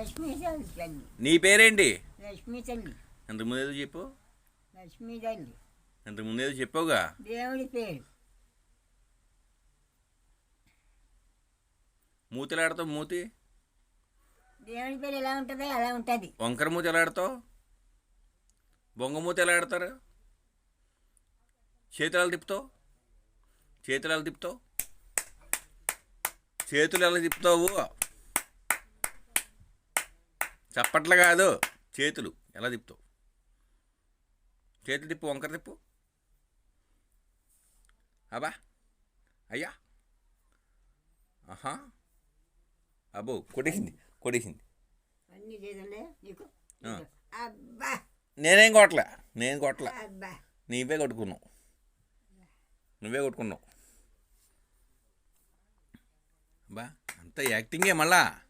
లక్ష్మీ తల్లి. నీ పేరేంటి? లక్ష్మీ తల్లి. ఎంత ముందేదో చెప్పు. లక్ష్మీ తల్లి. ఎంత ముందేదో చెప్పావుగా. దేవుడి పేరు. మూతి ఎలా ఆడతావు? మూతి దేవుడి పేరు ఎలా ఉంటుందో అలా ఉంటుంది. వంకర మూతి ఎలా ఆడతావు? బొంగమూతి ఎలా ఆడతారు? చేతులు ఎలా తిప్పుతావు? చేతులు ఎలా తిప్పుతావు? చేతులు ఎలా తిప్పుతావు? చప్పట్లు కాదు, చేతులు ఎలా తిప్పుతావు? చేతులు తిప్పు, వంకర తిప్పు. అబ్బా, అయ్యా, ఆహా, అబ్బో, కొట్టేసింది. అన్ని చేతులే నీకు. అబ్బా, నేనేం కొట్టలే. అబ్బా, నువ్వే కొట్టుకున్నావు. అబ్బా, అంత యాక్టింగే మళ్ళా.